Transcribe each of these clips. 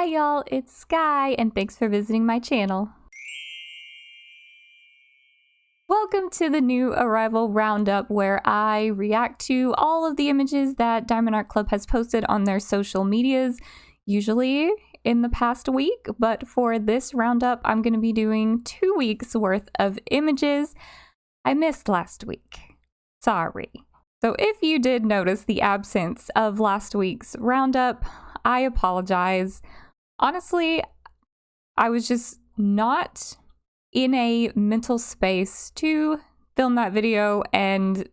Hi y'all, it's Sky, and thanks for visiting my channel. Welcome to the new arrival roundup where I react to all of the images that Diamond Art Club has posted on their social medias, usually in the past week, but for this roundup I'm going to be doing 2 weeks worth of images. I missed last week. Sorry. So if you did notice the absence of last week's roundup, I apologize. Honestly, I was just not in a mental space to film that video, and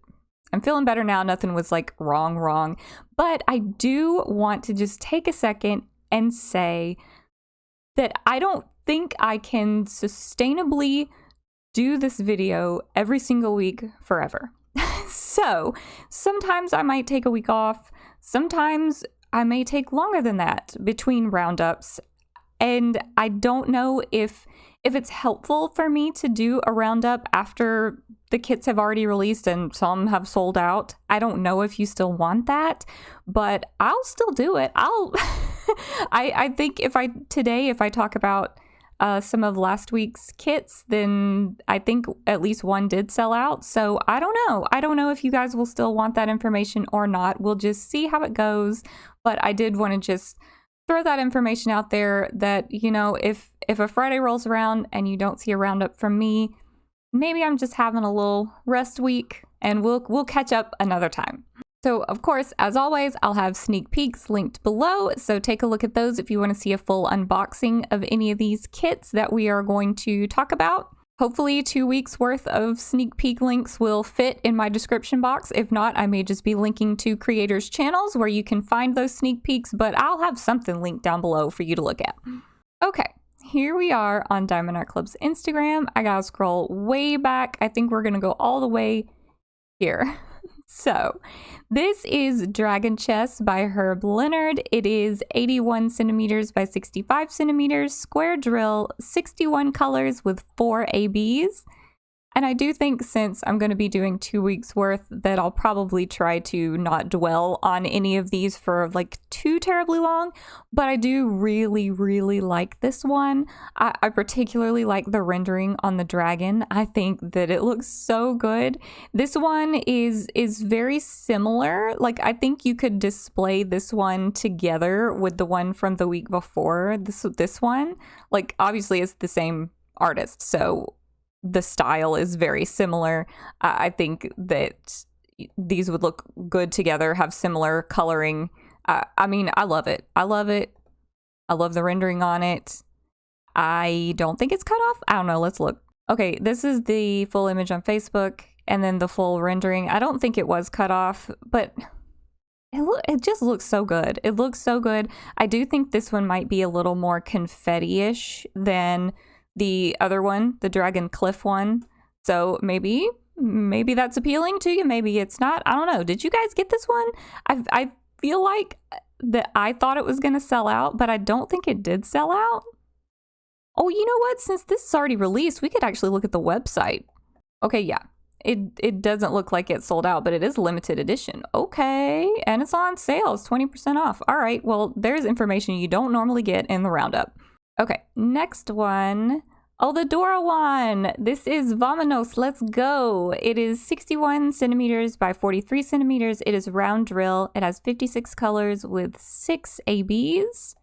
I'm feeling better now. Nothing was like wrong. But I do want to just take a second and say that I don't think I can sustainably do this video every single week forever. So sometimes I might take a week off. Sometimes I may take longer than that between roundups. And I don't know if it's helpful for me to do a roundup after the kits have already released and some have sold out. I don't know if you still want that, but I'll still do it. I think if I talk about some of last week's kits, then I think at least one did sell out. So I don't know. I don't know if you guys will still want that information or not. We'll just see how it goes. But I did want to just throw that information out there that, you know, if a Friday rolls around and you don't see a roundup from me, maybe I'm just having a little rest week and we'll catch up another time. So, of course, as always, I'll have sneak peeks linked below, so take a look at those if you want to see a full unboxing of any of these kits that we are going to talk about. Hopefully 2 weeks worth of sneak peek links will fit in my description box. If not, I may just be linking to creators' channels where you can find those sneak peeks, but I'll have something linked down below for you to look at. Okay, here we are on Diamond Art Club's Instagram. I gotta scroll way back. I think we're gonna go all the way here. So, this is Dragon Chess by Herb Leonard. It is 81 centimeters by 65 centimeters, square drill, 61 colors with 4 ABs. And I do think since I'm going to be doing 2 weeks worth that I'll probably try to not dwell on any of these for like too terribly long, but I do really like this one. I particularly like the rendering on the dragon. I think that it looks so good. This one is very similar. Like, I think you could display this one together with the one from the week before. This one, like, obviously it's the same artist, so the style is very similar. I think that these would look good together, have similar coloring. I mean, I love it. I love the rendering on it. I don't think it's cut off. I don't know. Let's look. Okay, this is the full image on Facebook and then the full rendering. I don't think it was cut off, but it just looks so good. It looks so good. I do think this one might be a little more confetti-ish than the other one, the Dragon Cliff one. So maybe that's appealing to you. Maybe it's not. I don't know. Did you guys get this one? I feel like that I thought it was going to sell out, but I don't think it did sell out. Oh, you know what? Since this is already released, we could actually look at the website. Okay, yeah. It doesn't look like it sold out, but it is limited edition. Okay, and it's on sale. It's 20% off. All right, well, there's information you don't normally get in the roundup. Okay, next one. Oh, the Dora one. This is Vamonos. Let's go. It is 61 centimeters by 43 centimeters. It is round drill. It has 56 colors with 6 ABs.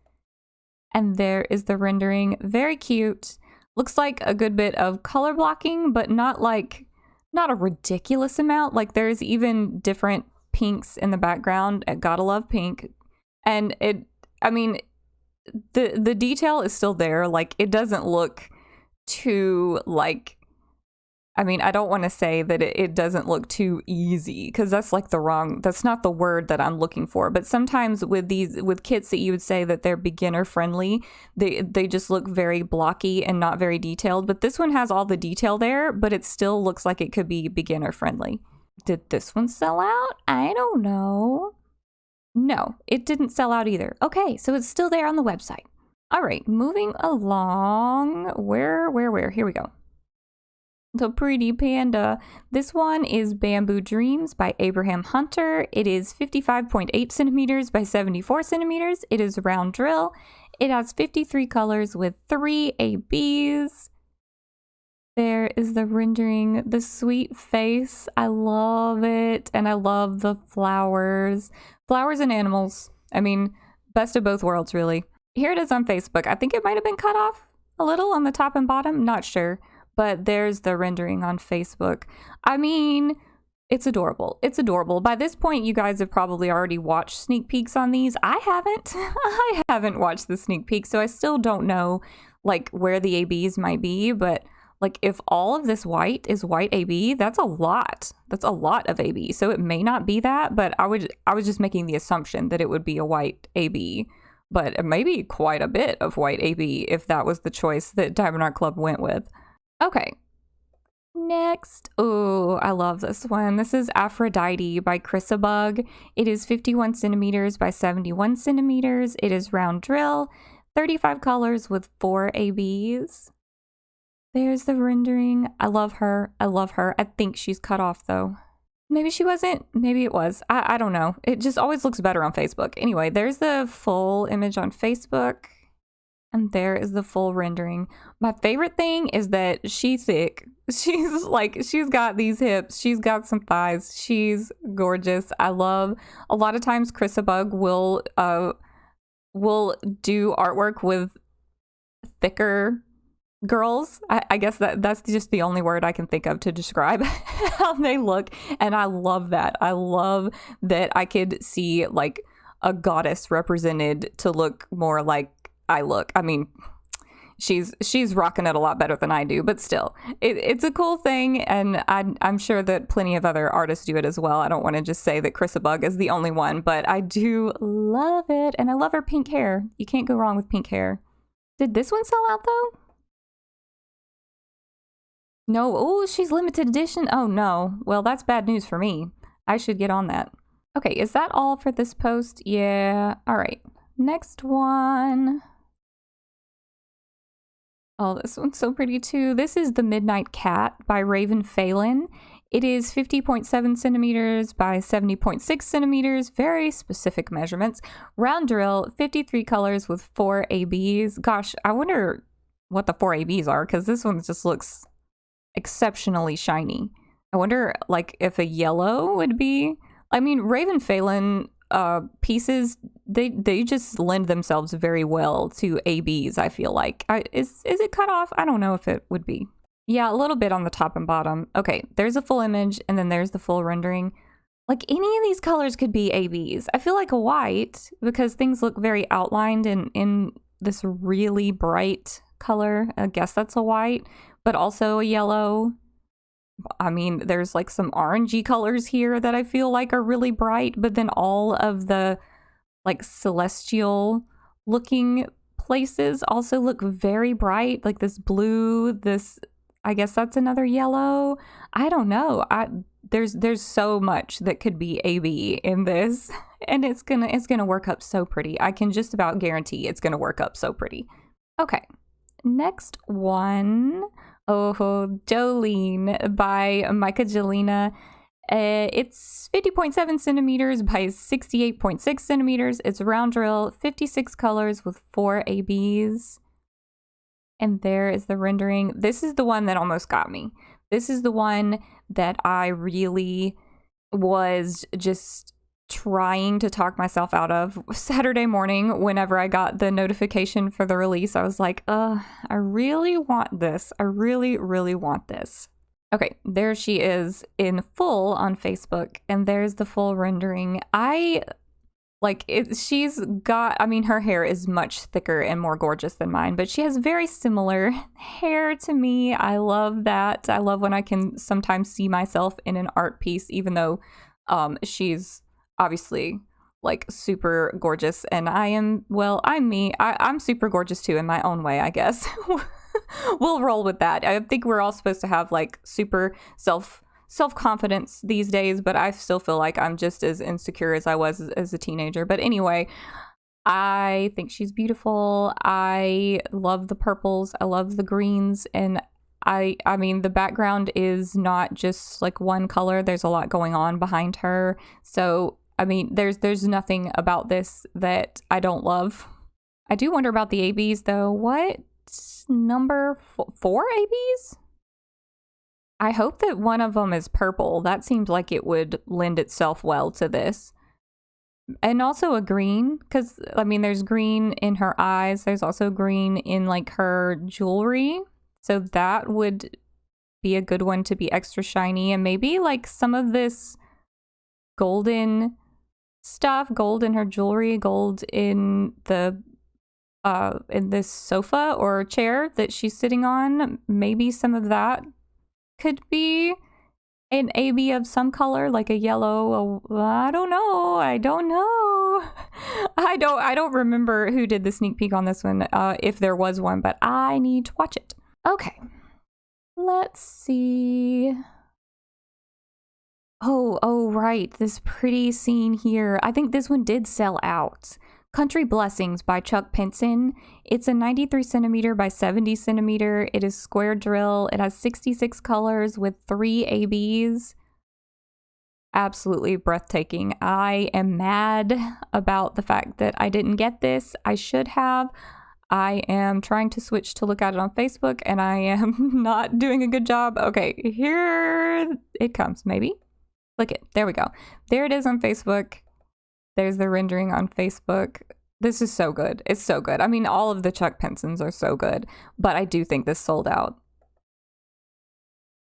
And there is the rendering. Very cute. Looks like a good bit of color blocking, but not a ridiculous amount. Like, there's even different pinks in the background. Gotta love pink. And the detail is still there. Like, it doesn't look too, like, I mean, I don't want to say that it doesn't look too easy, because that's like that's not the word that I'm looking for. But sometimes with kits that you would say that they're beginner friendly, they just look very blocky and not very detailed. But this one has all the detail there, but it still looks like it could be beginner friendly. Did this one sell out? I don't know. No, it didn't sell out either. Okay, so it's still there on the website. All right, moving along. Where? Here we go. The Pretty Panda. This one is Bamboo Dreams by Abraham Hunter. It is 55.8 centimeters by 74 centimeters. It is round drill. It has 53 colors with 3 ABs. There is the rendering, the sweet face. I love it. And I love the flowers. Flowers and animals. I mean, best of both worlds, really. Here it is on Facebook. I think it might have been cut off a little on the top and bottom. Not sure. But there's the rendering on Facebook. I mean, it's adorable. It's adorable. By this point, you guys have probably already watched sneak peeks on these. I haven't. I haven't watched the sneak peek, so I still don't know like where the ABs might be. But like if all of this white is white AB, that's a lot. That's a lot of AB. So it may not be that, but I was just making the assumption that it would be a white AB. But it may be quite a bit of white AB if that was the choice that Diamond Art Club went with. Okay. Next, oh, I love this one. This is Aphrodite by Chrysabug. It is 51 centimeters by 71 centimeters. It is round drill, 35 colors with 4 ABs. There's the rendering. I love her. I love her. I think she's cut off though. Maybe she wasn't. Maybe it was. I don't know. It just always looks better on Facebook. Anyway, there's the full image on Facebook. And there is the full rendering. My favorite thing is that she's thick. She's got these hips. She's got some thighs. She's gorgeous. I love, a lot of times Chrysabug will do artwork with thicker girls. I guess that's just the only word I can think of to describe how they look. And I love that. I love that I could see like a goddess represented to look more like I look. I mean, she's rocking it a lot better than I do, but still, it's a cool thing, and I'm sure that plenty of other artists do it as well. I don't want to just say that Chrysabug is the only one, but I do love it, and I love her pink hair. You can't go wrong with pink hair. Did this one sell out though? No. Oh, she's limited edition. Oh no. Well, that's bad news for me. I should get on that. Okay, is that all for this post? Yeah. All right. Next one. Oh, this one's so pretty too. This is The Midnight Cat by Raven Phelan. It is 50.7 centimeters by 70.6 centimeters. Very specific measurements. Round drill, 53 colors with 4 ABs. Gosh, I wonder what the 4 ABs are, because this one just looks exceptionally shiny. I wonder like if a yellow would be. I mean, Raven Phelan pieces, they just lend themselves very well to ABs, I feel like. Is it cut off? I don't know if it would be. Yeah, a little bit on the top and bottom. Okay, there's a full image and then there's the full rendering. Like any of these colors could be ABs. I feel like a white, because things look very outlined in this really bright color. I guess that's a white, but also a yellow. I mean, there's like some orangey colors here that I feel like are really bright, but then all of the like celestial looking places also look very bright, like this blue, this, I guess that's another yellow. I don't know. There's so much that could be AB in this, and it's gonna work up so pretty. I can just about guarantee it's gonna work up so pretty. Okay, next one. Oh, Jolene by Micah Jelena. It's 50.7 centimeters by 68.6 centimeters. It's round drill, 56 colors with 4 ABs. And there is the rendering. This is the one that almost got me. This is the one that I really was just trying to talk myself out of. Saturday morning, whenever I got the notification for the release, I was like, I really want this. I really, really want this. Okay, there she is in full on Facebook, and there's the full rendering. She's got, I mean, her hair is much thicker and more gorgeous than mine, but she has very similar hair to me. I love that. I love when I can sometimes see myself in an art piece, even though she's obviously like super gorgeous, and I'm me. I'm super gorgeous too in my own way, I guess. We'll roll with that. I think we're all supposed to have like super self-confidence these days, but I still feel like I'm just as insecure as I was as a teenager. But anyway, I think she's beautiful. I love the purples. I love the greens, and I mean, the background is not just like one color. There's a lot going on behind her. So, I mean, there's nothing about this that I don't love. I do wonder about the ABs though. What number 4 ABs? I hope that one of them is purple. That seems like it would lend itself well to this. And also a green, because I mean, there's green in her eyes. There's also green in like her jewelry. So that would be a good one to be extra shiny. And maybe like some of this golden stuff, gold in her jewelry, gold in the in this sofa or chair that she's sitting on. Maybe some of that could be an AB of some color, like a yellow. I don't know. I don't remember who did the sneak peek on this one, if there was one, but I need to watch it. Okay. Let's see. Oh, right. This pretty scene here. I think this one did sell out. Country Blessings by Chuck Pinson. It's a 93 centimeter by 70 centimeter. It is square drill. It has 66 colors with 3 ABs. Absolutely breathtaking. I am mad about the fact that I didn't get this. I should have. I am trying to switch to look at it on Facebook and I am not doing a good job. Okay, here it comes, maybe. Look it. There we go. There it is on Facebook. There's the rendering on Facebook. This is so good. It's so good. I mean, all of the Chuck Pinsons are so good, but I do think this sold out.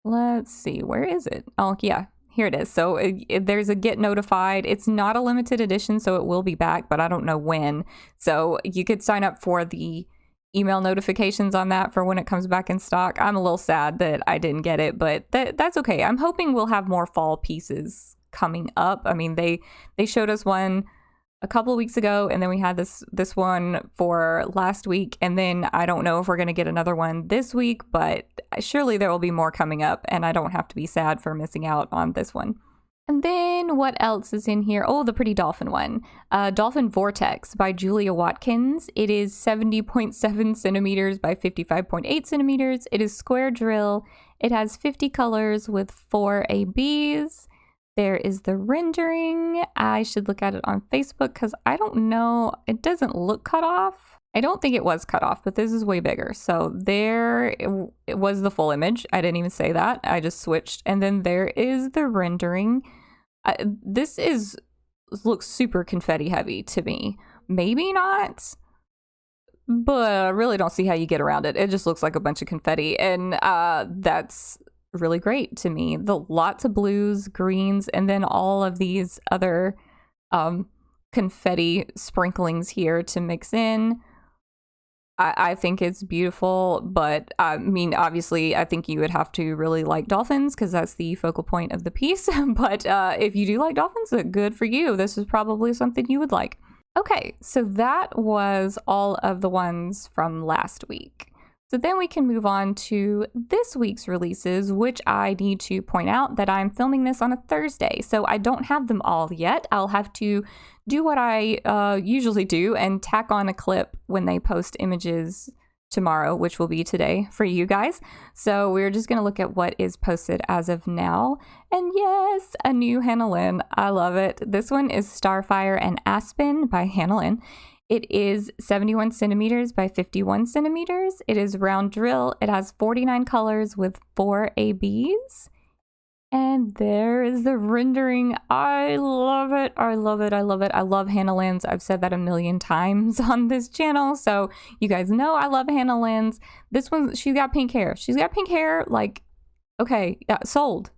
Let's see. Where is it? Oh, yeah. Here it is. So there's a get notified. It's not a limited edition, so it will be back, but I don't know when. So you could sign up for the email notifications on that for when it comes back in stock. I'm a little sad that I didn't get it, but that's okay. I'm hoping we'll have more fall pieces coming up. I mean, they showed us one a couple of weeks ago, and then we had this one for last week, and then I don't know if we're going to get another one this week, but surely there will be more coming up, and I don't have to be sad for missing out on this one. And then what else is in here? Oh, the pretty dolphin one. Dolphin Vortex by Julia Watkins. It is 70.7 centimeters by 55.8 centimeters. It is square drill. It has 50 colors with 4 ABs. There is the rendering. I should look at it on Facebook because I don't know. It doesn't look cut off. I don't think it was cut off, but this is way bigger. So there it was the full image. I didn't even say that. I just switched. And then there is the rendering. This looks super confetti heavy to me. Maybe not, but I really don't see how you get around it. It just looks like a bunch of confetti. And that's really great to me. The lots of blues, greens, and then all of these other confetti sprinklings here to mix in. I think it's beautiful, but I mean, obviously, I think you would have to really like dolphins because that's the focal point of the piece. But if you do like dolphins, good for you. This is probably something you would like. Okay, so that was all of the ones from last week. So then we can move on to this week's releases, which I need to point out that I'm filming this on a Thursday. So I don't have them all yet. I'll have to do what I usually do and tack on a clip when they post images tomorrow, which will be today for you guys. So we're just going to look at what is posted as of now. And yes, a new Hannah Lynn. I love it. This one is Starfire and Aspen by Hannah Lynn. It is 71 centimeters by 51 centimeters. It is round drill. It has 49 colors with 4 ABs. And there is the rendering. I love it. I love it. I love it. I love Hannah Lynn's. I've said that a million times on this channel. So you guys know I love Hannah Lynn's. This one, she's got pink hair. She's got pink hair. Like, okay, yeah, sold.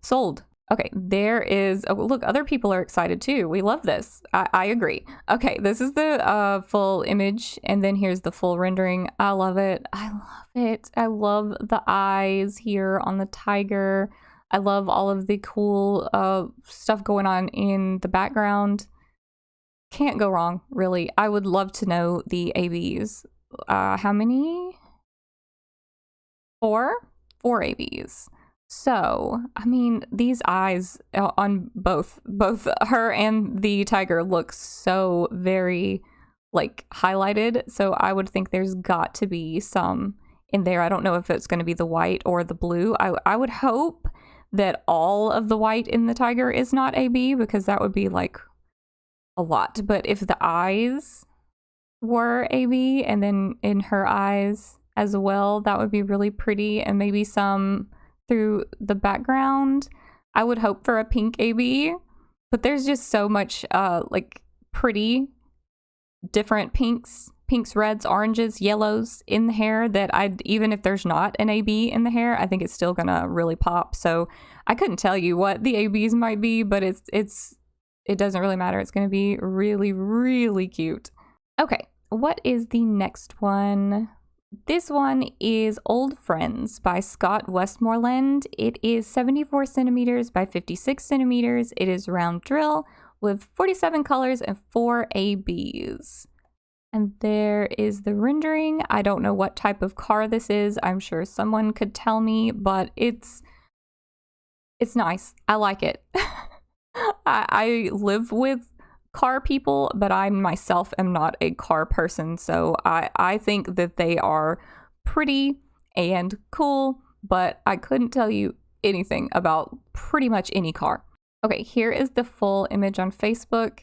Okay, there is, oh, look, other people are excited too. We love this. I agree. Okay, this is the full image, and then here's the full rendering. I love it. I love it. I love the eyes here on the tiger. I love all of the cool stuff going on in the background. Can't go wrong, really. I would love to know the ABs. How many? 4? 4 ABs. So, I mean, these eyes on both her and the tiger look so very, like, highlighted. So I would think there's got to be some in there. I don't know if it's going to be the white or the blue. I would hope that all of the white in the tiger is not AB, because that would be, like, a lot. But if the eyes were AB, and then in her eyes as well. That would be really pretty, and maybe some through the background. I would hope for a pink AB, but there's just so much like pretty different pinks, reds, oranges, yellows in the hair that even if there's not an AB in the hair, I think it's still gonna really pop. So I couldn't tell you what the ABs might be, but it doesn't really matter. It's gonna be really, really cute. Okay, what is the next one? This one is Old Friends by Scott Westmoreland. It is 74 centimeters by 56 centimeters. It is round drill with 47 colors and 4 ABs. And there is the rendering. I don't know what type of car this is. I'm sure someone could tell me, but it's nice. I like it. I live with car people, but I myself am not a car person, so I think that they are pretty and cool, but I couldn't tell you anything about pretty much any car. Okay, here is the full image on Facebook,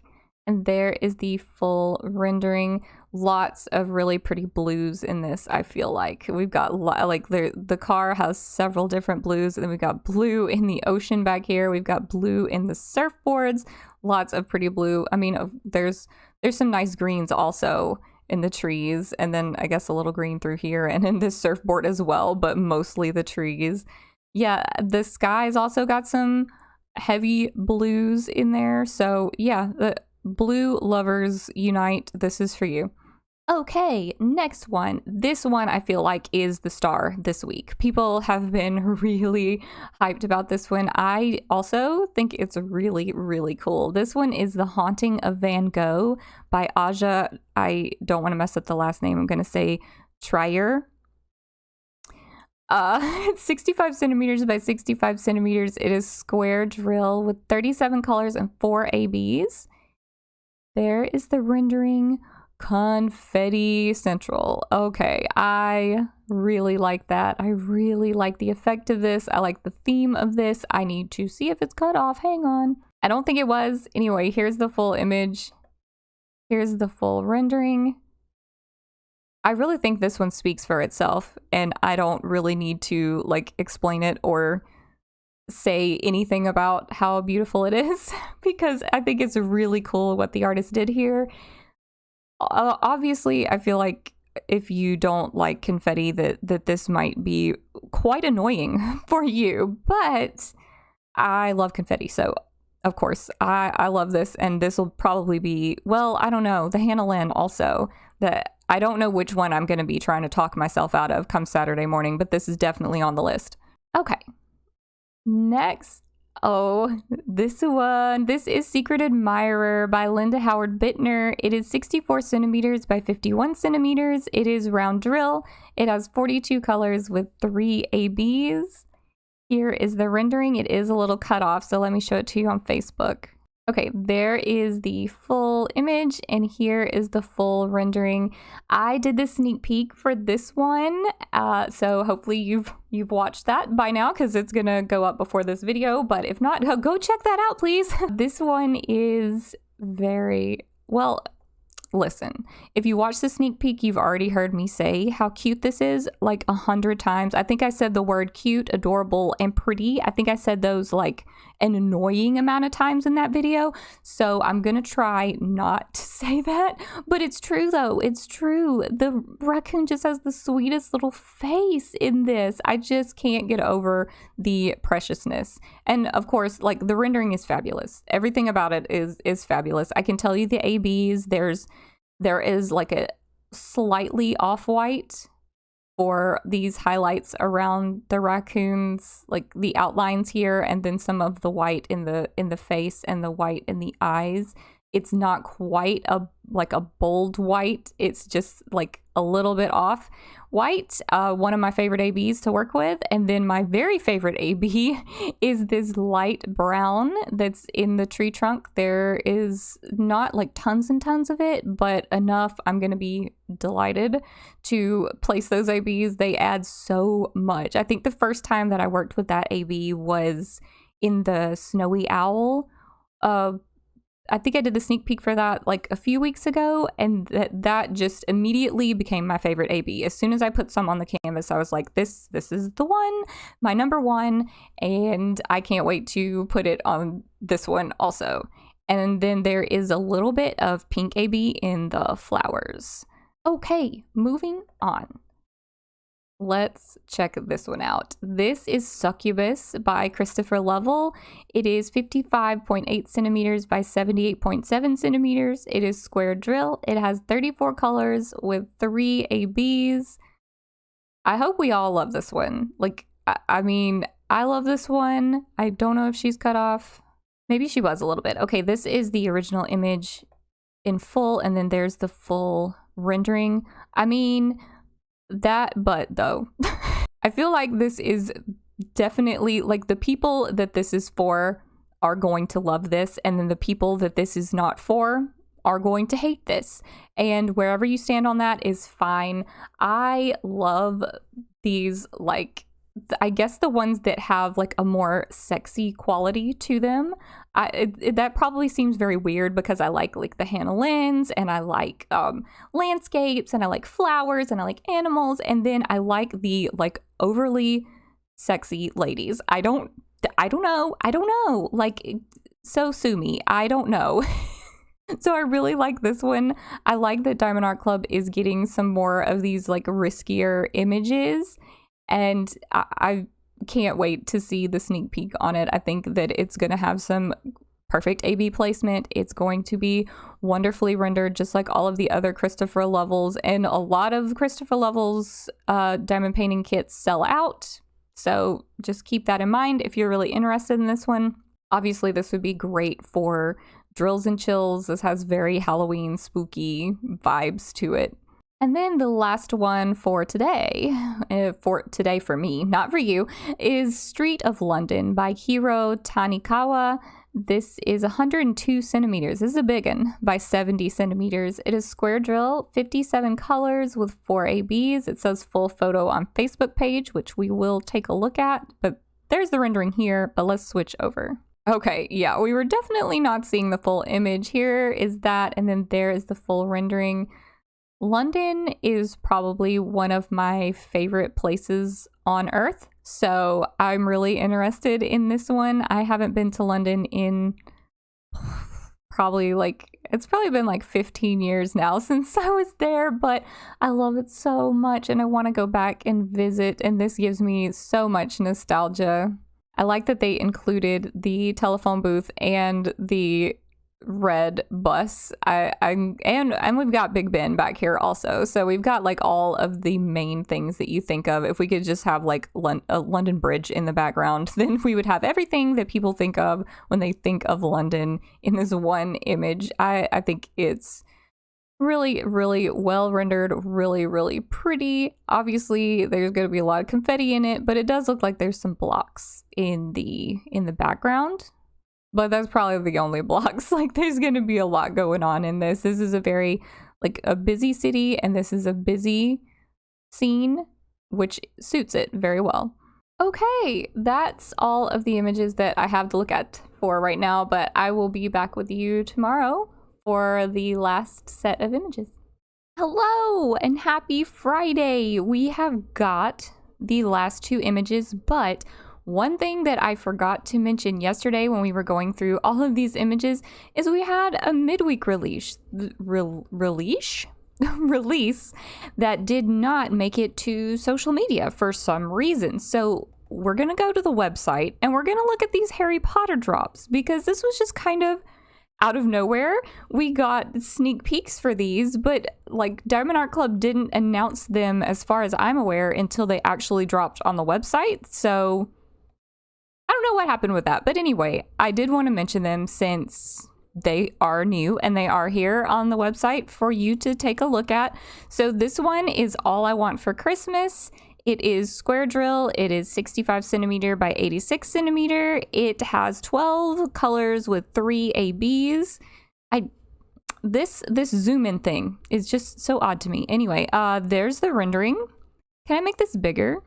and there is the full rendering. Lots of really pretty blues in this, I feel like. We've got, like, the car has several different blues, and then we've got blue in the ocean back here. We've got blue in the surfboards. Lots of pretty blue. I mean, there's some nice greens also in the trees, and then I guess a little green through here and in this surfboard as well, but mostly the trees. Yeah, the sky's also got some heavy blues in there. So yeah, the blue lovers unite. This is for you. Okay, next one. This one I feel like is the star this week. People have been really hyped about this one. I also think it's really, really cool. This one is The Haunting of Van Gogh by Aja. I don't want to mess up the last name. I'm going to say Trier. It's 65 centimeters by 65 centimeters. It is square drill with 37 colors and 4 ABs. There is the rendering. Confetti Central. Okay, I really like that. I really like the effect of this. I like the theme of this. I need to see if it's cut off. Hang on. I don't think it was. Anyway, here's the full image. Here's the full rendering. I really think this one speaks for itself, and I don't really need to like explain it or say anything about how beautiful it is because I think it's really cool what the artist did here. Obviously, I feel like if you don't like confetti, that this might be quite annoying for you, but I love confetti, so of course I love this, and this will probably be, well, I don't know, the Hannah Lynn also, that I don't know which one I'm going to be trying to talk myself out of come Saturday morning, but this is definitely on the list. Okay, next. Oh, this one. This is Secret Admirer by Linda Howard Bittner. It is 64 centimeters by 51 centimeters. It is round drill. It has 42 colors with 3 ABs. Here is the rendering. It is a little cut off, so let me show it to you on Facebook. Okay, there is the full image, and here is the full rendering. I did the sneak peek for this one, so hopefully you've watched that by now because it's gonna go up before this video, but if not, go check that out, please. This one is very, well, listen, if you watch the sneak peek, you've already heard me say how cute this is like 100 times. I think I said the word cute, adorable, and pretty. I think I said those like an annoying amount of times in that video. So I'm gonna try not to say that, but it's true though. It's true. The raccoon just has the sweetest little face in this. I just can't get over the preciousness. And of course, like the rendering is fabulous. Everything about it is fabulous. I can tell you the ABs, there is like a slightly off-white for these highlights around the raccoons, like the outlines here, and then some of the white in the face and the white in the eyes. It's not quite a bold white. It's just like a little bit off white. One of my favorite ABs to work with. And then my very favorite AB is this light brown that's in the tree trunk. There is not like tons and tons of it, but enough. I'm going to be delighted to place those ABs. They add so much. I think the first time that I worked with that AB was in the Snowy Owl I think I did the sneak peek for that like a few weeks ago, and that just immediately became my favorite AB. As soon as I put some on the canvas, I was like, this is the one, my number one, and I can't wait to put it on this one also. And then there is a little bit of pink AB in the flowers. Okay, moving on. Let's check this one out. This is Succubus by Christopher Lovell. It is 55.8 centimeters by 78.7 centimeters. It is square drill. It has 34 colors with 3 ABs. I hope we all love this one. Like, I mean, I love this one. I don't know if she's cut off. Maybe she was a little bit. Okay, this is the original image in full, and then there's the full rendering. I mean, but though, I feel like this is definitely, like, the people that this is for are going to love this, and then the people that this is not for are going to hate this. And wherever you stand on that is fine. I love these, like, I guess the ones that have like a more sexy quality to them. That probably seems very weird because I like the Hannah Lynn's, and I like landscapes, and I like flowers, and I like animals, and then I like the like overly sexy ladies. I don't know. Like, so sue me. I don't know. So I really like this one. I like that Diamond Art Club is getting some more of these like riskier images. And I can't wait to see the sneak peek on it. I think that it's going to have some perfect AB placement. It's going to be wonderfully rendered, just like all of the other Christopher Lovells. And a lot of Christopher Lovells diamond painting kits sell out. So just keep that in mind if you're really interested in this one. Obviously, this would be great for drills and chills. This has very Halloween spooky vibes to it. And then the last one for today for me, not for you, is Street of London by Hiro Tanikawa. This is 102 centimeters. This is a big one, by 70 centimeters. It is square drill, 57 colors with 4 ABs. It says full photo on Facebook page, which we will take a look at. But there's the rendering here, but let's switch over. Okay, yeah, we were definitely not seeing the full image. Here is that, and then there is the full rendering. London is probably one of my favorite places on Earth, so I'm really interested in this one. I haven't been to London in it's probably been like 15 years now since I was there, but I love it so much and I want to go back and visit, and this gives me so much nostalgia. I like that they included the telephone booth and the red bus. And we've got Big Ben back here also, so we've got like all of the main things that you think of. If we could just have like a London Bridge in the background, then we would have everything that people think of when they think of London in this one image. I think it's really, really well rendered, really, really pretty. Obviously there's going to be a lot of confetti in it, but it does look like there's some blocks in the background. But that's probably the only blocks. Like, there's going to be a lot going on in this. This is a very, like, a busy city, and this is a busy scene, which suits it very well. Okay, that's all of the images that I have to look at for right now, but I will be back with you tomorrow for the last set of images. Hello, and happy Friday! We have got the last 2 images, but one thing that I forgot to mention yesterday when we were going through all of these images is we had a midweek release that did not make it to social media for some reason. So we're going to go to the website and we're going to look at these Harry Potter drops, because this was just kind of out of nowhere. We got sneak peeks for these, but like Diamond Art Club didn't announce them, as far as I'm aware, until they actually dropped on the website. So I don't know what happened with that, but anyway, I did want to mention them since they are new and they are here on the website for you to take a look at. So this one is All I Want for Christmas. It is square drill. It is 65 centimeter by 86 centimeter. It has 12 colors with 3 ABs. This zoom in thing is just so odd to me. Anyway, there's the rendering. Can I make this bigger?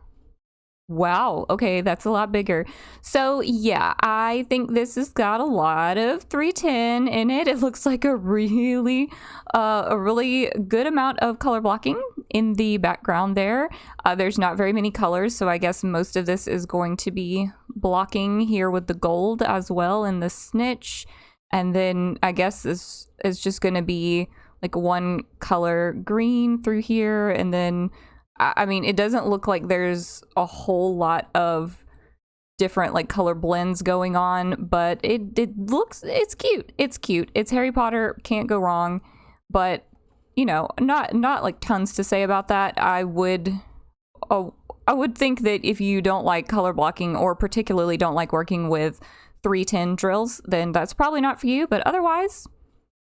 Wow. Okay, that's a lot bigger. So yeah, I think this has got a lot of 310 in it. It looks like a really good amount of color blocking in the background there. There's not very many colors, so I guess most of this is going to be blocking here with the gold as well in the snitch. And then I guess this is just going to be like one color green through here, and then I mean, it doesn't look like there's a whole lot of different like color blends going on, but it's cute. It's cute. It's Harry Potter, can't go wrong. But you know, not like tons to say about that. I would think that if you don't like color blocking or particularly don't like working with 310 drills, then that's probably not for you. But otherwise,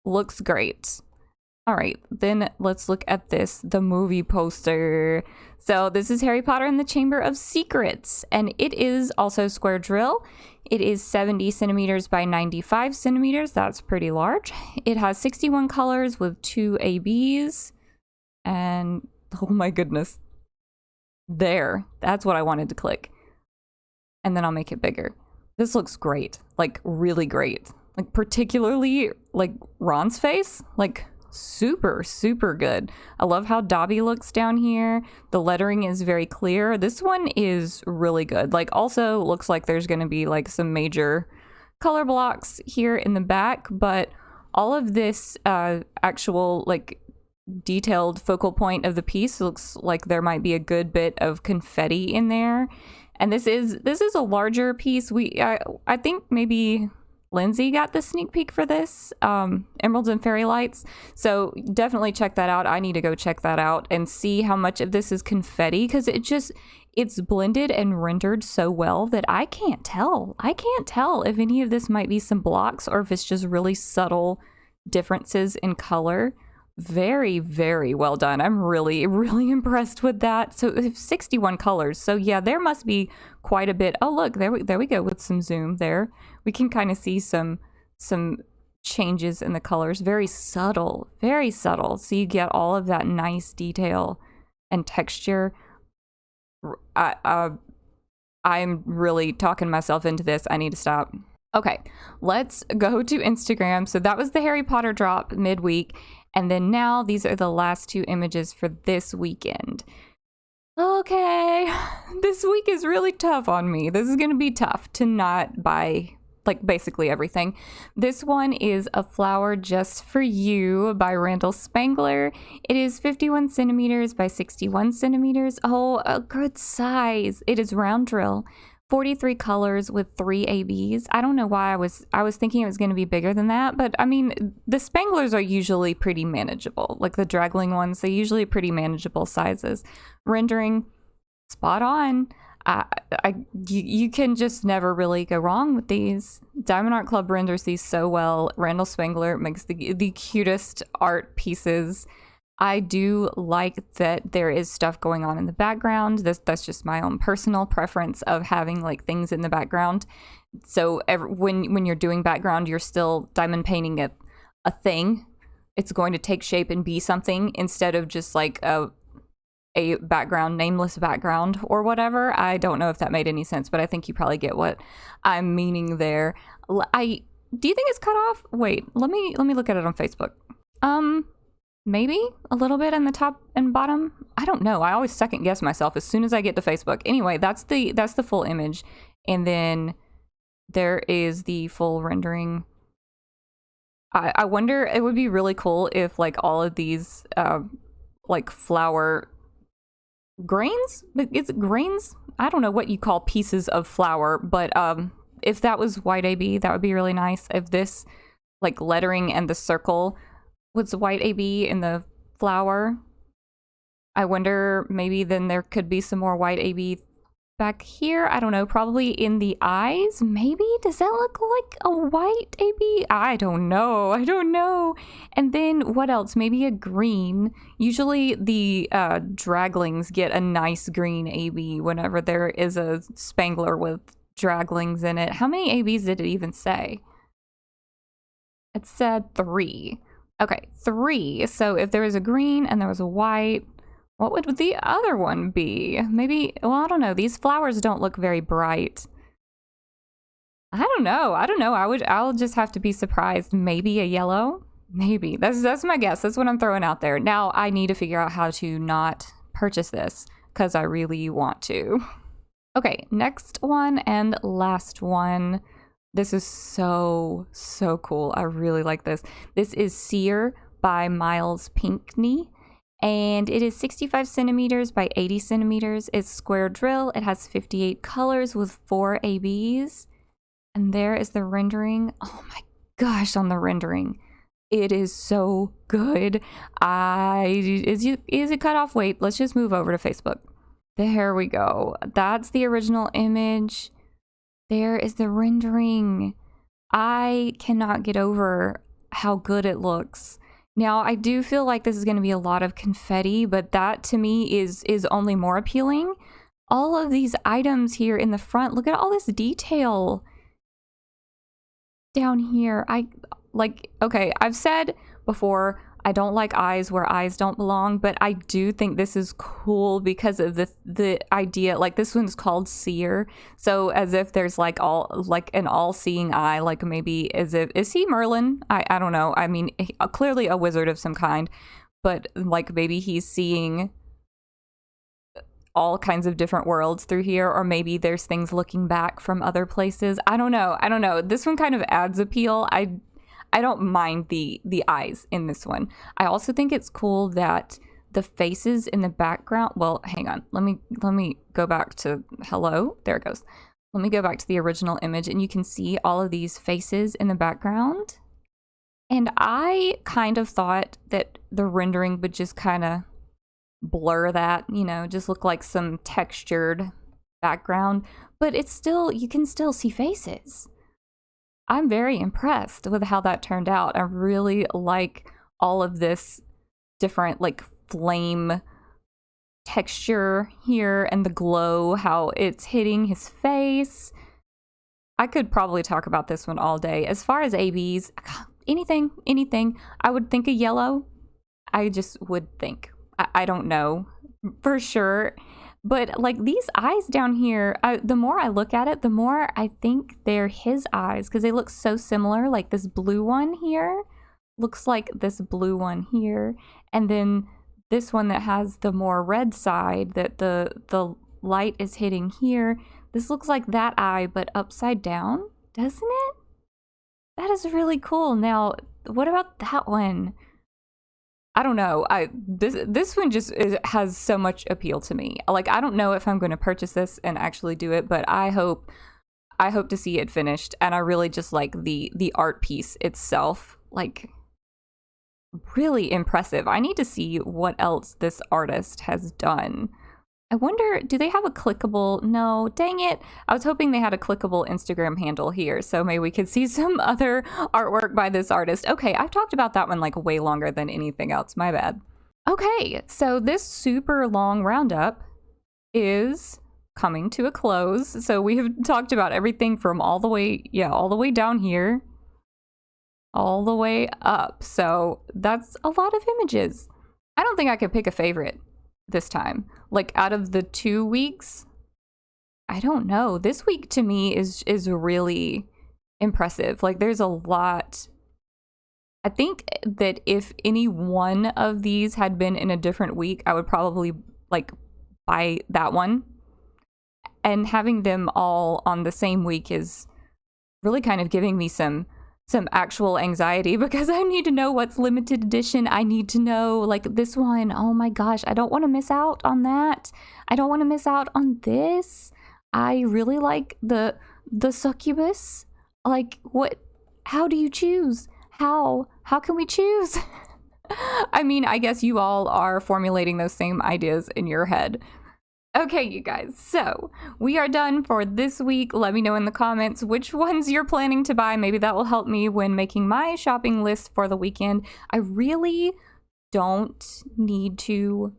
looks great. All right, then let's look at this, the movie poster. So this is Harry Potter and the Chamber of Secrets, and it is also square drill. It is 70 centimeters by 95 centimeters. That's pretty large. It has 61 colors with 2 ABs. And oh my goodness. There, that's what I wanted to click. And then I'll make it bigger. This looks great, like really great. Like particularly like Ron's face, like super good. I love how Dobby looks down here. The lettering is very clear. This one is really good. Like also looks like there's going to be like some major color blocks here in the back, but all of this actual like detailed focal point of the piece looks like there might be a good bit of confetti in there. And this is a larger piece. I think maybe Lindsay got the sneak peek for this, Emeralds and Fairy Lights. So definitely check that out. I need to go check that out and see how much of this is confetti, because it's blended and rendered so well that I can't tell. I can't tell if any of this might be some blocks or if it's just really subtle differences in color. Very, very well done. I'm really impressed with that. So 61 colors. So yeah, there must be quite a bit. Oh, look, there we go with some zoom there. We can kind of see some changes in the colors. Very subtle, very subtle. So you get all of that nice detail and texture. I'm really talking myself into this. I need to stop. Okay, let's go to Instagram. So that was the Harry Potter drop midweek. And then now these are the last 2 images for this weekend. Okay, this week is really tough on me. This is going to be tough to not buy like basically everything. This one is A Flower Just for You by Randall Spangler. It is 51 centimeters by 61 centimeters. Oh, a good size. It is round drill. 43 colors with 3 ABs. I don't know why I was thinking it was going to be bigger than that, but I mean, the Spanglers are usually pretty manageable. Like the Dragling ones, they're usually pretty manageable sizes. Rendering, spot on. You can just never really go wrong with these. Diamond Art Club renders these so well. Randall Spangler makes the cutest art pieces. I do like that there is stuff going on in the background. That's just my own personal preference of having like things in the background. So when you're doing background, you're still diamond painting a thing. It's going to take shape and be something instead of just like a background, nameless background or whatever. I don't know if that made any sense, but I think you probably get what I'm meaning there. Do you think it's cut off? Wait, let me look at it on Facebook. Maybe a little bit in the top and bottom. I don't know. I always second guess myself as soon as I get to Facebook. Anyway, that's the full image. And then there is the full rendering. I wonder, it would be really cool if like all of these like flower grains? It's grains? I don't know what you call pieces of flour, but if that was white AB, that would be really nice. If this like lettering and the circle was white AB in the flower, I wonder maybe then there could be some more white AB back here. I don't know, probably in the eyes, maybe? Does that look like a white AB? I don't know. And then what else? Maybe a green. Usually the Draglings get a nice green AB whenever there is a Spangler with Draglings in it. How many ABs did it even say? It said 3. Okay, 3. So if there was a green and there was a white, What would the other one be? Maybe, well, I don't know. These flowers don't look very bright. I don't know. I'll just have to be surprised. Maybe a yellow? Maybe. That's my guess. That's what I'm throwing out there. Now I need to figure out how to not purchase this because I really want to. Okay, next one and last one. This is so cool. I really like this. This is Sear by Miles Pinckney. And it is 65 centimeters by 80 centimeters. It's square drill. It has 58 colors with 4 ABs. And there is the rendering. Oh my gosh, on the rendering. It is so good. Is it cut off? Wait, let's just move over to Facebook. There we go. That's the original image. There is the rendering. I cannot get over how good it looks. Now, I do feel like this is going to be a lot of confetti, but that to me is only more appealing. All of these items here in the front, look at all this detail down here. Okay, I've said before, I don't like eyes where eyes don't belong, but I do think this is cool because of the idea. Like, this one's called Seer, so as if there's like an all-seeing eye, like maybe as if, is he Merlin? I don't know. I mean, clearly a wizard of some kind, but like maybe he's seeing all kinds of different worlds through here, or maybe there's things looking back from other places. I don't know. This one kind of adds appeal. I don't mind the eyes in this one. I also think it's cool that the faces in the background, well, hang on. Let me go back to, hello, there it goes. Let me go back to the original image and you can see all of these faces in the background. And I kind of thought that the rendering would just kind of blur that, just look like some textured background, but it's still, you can still see faces. I'm very impressed with how that turned out. I really like all of this different like flame texture here and the glow, how it's hitting his face. I could probably talk about this one all day. As far as ABs, anything, I would think a yellow. I just would think. I don't know for sure. But like these eyes down here, the more I look at it, the more I think they're his eyes because they look so similar. Like this blue one here looks like this blue one here. And then this one that has the more red side that the light is hitting here. This looks like that eye, but upside down, doesn't it? That is really cool. Now, what about that one? I don't know. This one just has so much appeal to me. Like, I don't know if I'm going to purchase this and actually do it, but I hope to see it finished. And I really just like the art piece itself. Like, really impressive. I need to see what else this artist has done. I wonder, do they have a clickable? No, dang it. I was hoping they had a clickable Instagram handle here, so maybe we could see some other artwork by this artist. Okay, I've talked about that one like way longer than anything else. My bad. Okay, so this super long roundup is coming to a close. So we have talked about everything from all the way down here, all the way up. So that's a lot of images. I don't think I could pick a favorite this time. Like out of the 2 weeks, I don't know. This week to me is really impressive. Like there's a lot. I think that if any one of these had been in a different week, I would probably like buy that one. And having them all on the same week is really kind of giving me some actual anxiety because I need to know what's limited edition. I need to know like this one. Oh my gosh, I don't want to miss out on that. I don't want to miss out on this. I really like the succubus. Like what? How do you choose? How can we choose? I mean, I guess you all are formulating those same ideas in your head. Okay, you guys, so we are done for this week. Let me know in the comments which ones you're planning to buy. Maybe that will help me when making my shopping list for the weekend. I really don't need to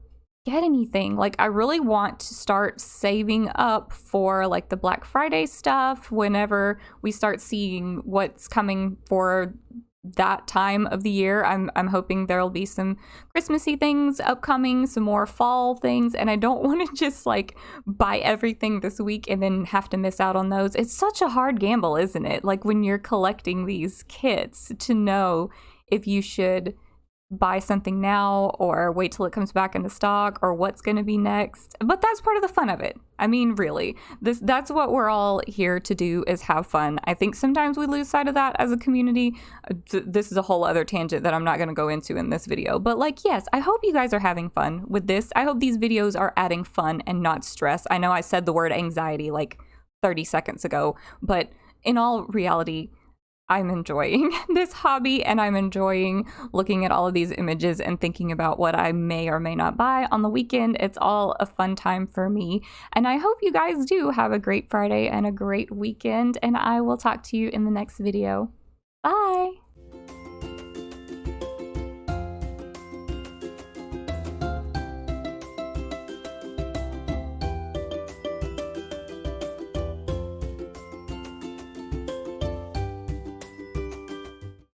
get anything. Like, I really want to start saving up for like the Black Friday stuff whenever we start seeing what's coming for that time of the year. I'm hoping there'll be some Christmassy things upcoming, some more fall things, and I don't want to just like buy everything this week and then have to miss out on those. It's such a hard gamble, isn't it? Like when you're collecting these kits, to know if you should buy something now or wait till it comes back into stock or what's going to be next. But that's part of the fun of it. I mean, really, that's what we're all here to do, is have fun. I think sometimes we lose sight of that as a community. This is a whole other tangent that I'm not going to go into in this video. But like, yes, I hope you guys are having fun with this. I hope these videos are adding fun and not stress. I know I said the word anxiety like 30 seconds ago, but in all reality, I'm enjoying this hobby, and I'm enjoying looking at all of these images and thinking about what I may or may not buy on the weekend. It's all a fun time for me, and I hope you guys do have a great Friday and a great weekend, and I will talk to you in the next video. Bye!